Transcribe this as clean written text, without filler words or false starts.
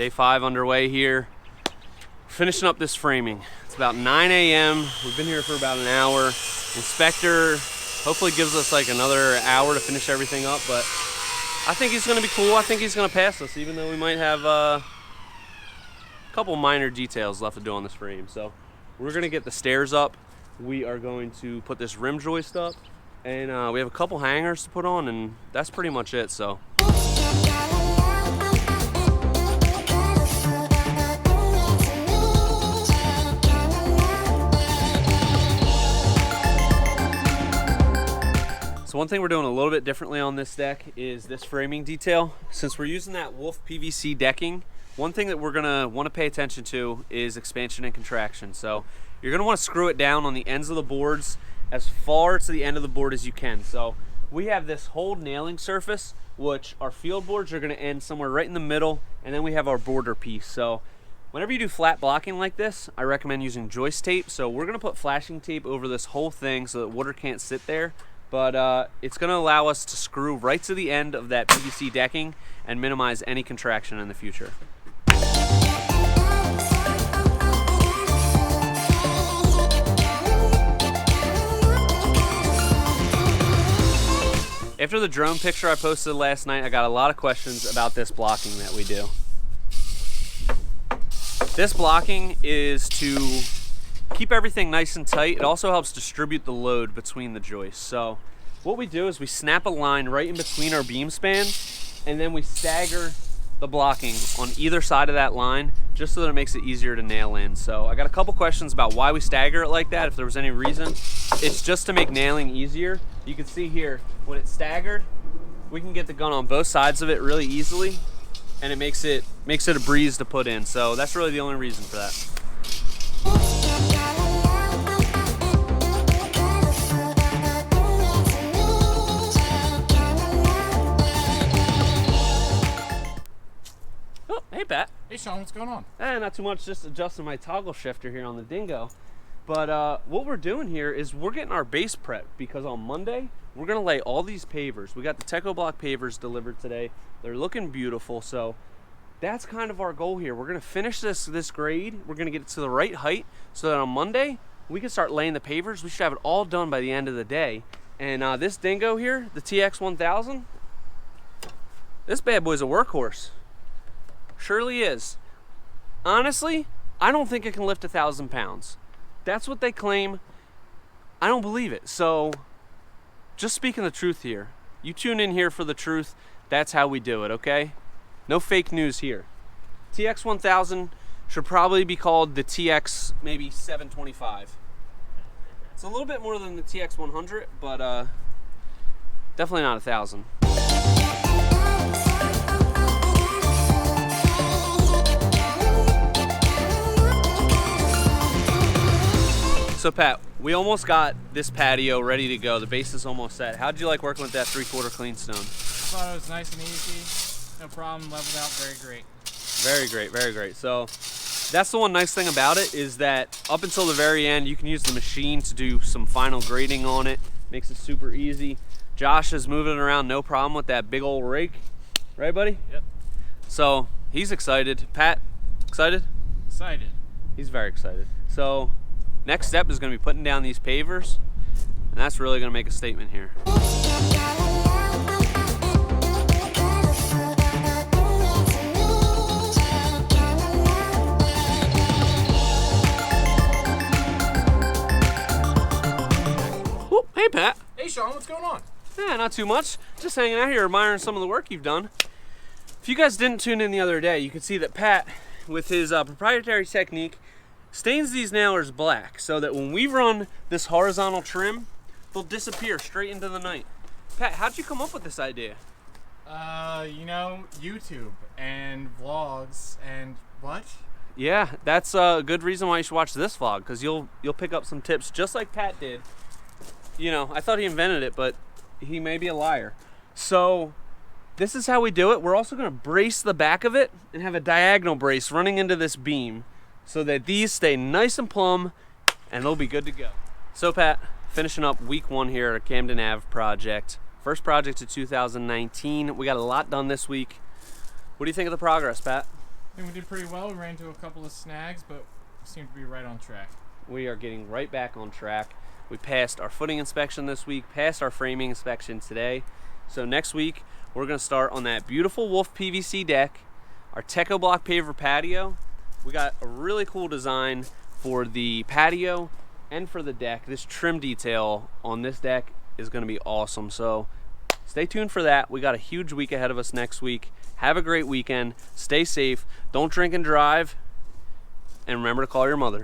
Day 5 underway here. Finishing up this framing. It's about 9 a.m. We've been here for about an hour. Inspector hopefully gives us like another hour to finish everything up, but I think he's gonna be cool. I think he's gonna pass us, even though we might have a couple minor details left to do on this frame. So we're gonna get the stairs up. We are going to put this rim joist up, and we have a couple hangers to put on, and that's pretty much it. So So one thing we're doing a little bit differently on this deck is this framing detail. Since we're using that Wolf PVC decking, one thing that we're gonna wanna pay attention to is expansion and contraction. So you're gonna wanna screw it down on the ends of the boards as far to the end of the board as you can. So we have this whole nailing surface, which our field boards are gonna end somewhere right in the middle, and then we have our border piece. So whenever you do flat blocking like this, I recommend using joist tape. So we're gonna put flashing tape over this whole thing so that water can't sit there. But it's gonna allow us to screw right to the end of that PVC decking and minimize any contraction in the future. After the drone picture I posted last night, I got a lot of questions about this blocking that we do. This blocking is to keep everything nice and tight. It also helps distribute the load between the joists. So what we do is we snap a line right in between our beam span, and then we stagger the blocking on either side of that line, just so that it makes it easier to nail in. So I got a couple questions about why we stagger it like that, if there was any reason. It's just to make nailing easier. You can see here, when it's staggered, we can get the gun on both sides of it really easily, and it makes it a breeze to put in. So that's really the only reason for that. Oh, hey Pat. Hey Sean, what's going on? Not too much, just adjusting my toggle shifter here on the Dingo. But what we're doing here is we're getting our base prep, because on Monday, we're gonna lay all these pavers. We got the Techo Block pavers delivered today. They're looking beautiful, so that's kind of our goal here. We're gonna finish this grade. We're gonna get it to the right height so that on Monday, we can start laying the pavers. We should have it all done by the end of the day. And this Dingo here, the TX1000, this bad boy's a workhorse. Surely is. Honestly, I don't think it can lift 1,000 pounds. That's what they claim. I don't believe it. So just speaking the truth here. You tune in here for the truth. That's how we do it, okay? No fake news here. TX1000 should probably be called the TX maybe 725. It's a little bit more than the TX100, but definitely not 1,000. So Pat, we almost got this patio ready to go. The base is almost set. How'd you like working with that 3/4 clean stone? I thought it was nice and easy. No problem, leveled out, very great. Very great, very great. So that's the one nice thing about it, is that up until the very end, you can use the machine to do some final grading on it. Makes it super easy. Josh is moving around, no problem with that big old rake. Right, buddy? Yep. So he's excited. Pat, excited? Excited. He's very excited. So next step is going to be putting down these pavers, and that's really going to make a statement here. Oh, hey Pat. Hey Sean, what's going on? Yeah, not too much. Just hanging out here admiring some of the work you've done. If you guys didn't tune in the other day, you could see that Pat, with his proprietary technique, stains these nailers black so that when we run this horizontal trim, they'll disappear straight into the night. Pat, how'd you come up with this idea? You know, YouTube and vlogs and what? Yeah, that's a good reason why you should watch this vlog, because you'll pick up some tips just like Pat did. You know, I thought he invented it, but he may be a liar. So this is how we do it. We're also going to brace the back of it and have a diagonal brace running into this beam, so that these stay nice and plumb and they'll be good to go. So Pat, finishing up week 1 here at our Camden Ave project. First project of 2019. We got a lot done this week. What do you think of the progress, Pat? I think we did pretty well. We ran into a couple of snags, but seem to be right on track. We are getting right back on track. We passed our footing inspection this week, passed our framing inspection today. So next week, we're gonna start on that beautiful Wolf PVC deck, our Techo block paver patio. We got a really cool design for the patio and for the deck. This trim detail on this deck is gonna be awesome. So stay tuned for that. We got a huge week ahead of us next week. Have a great weekend. Stay safe. Don't drink and drive. And remember to call your mother.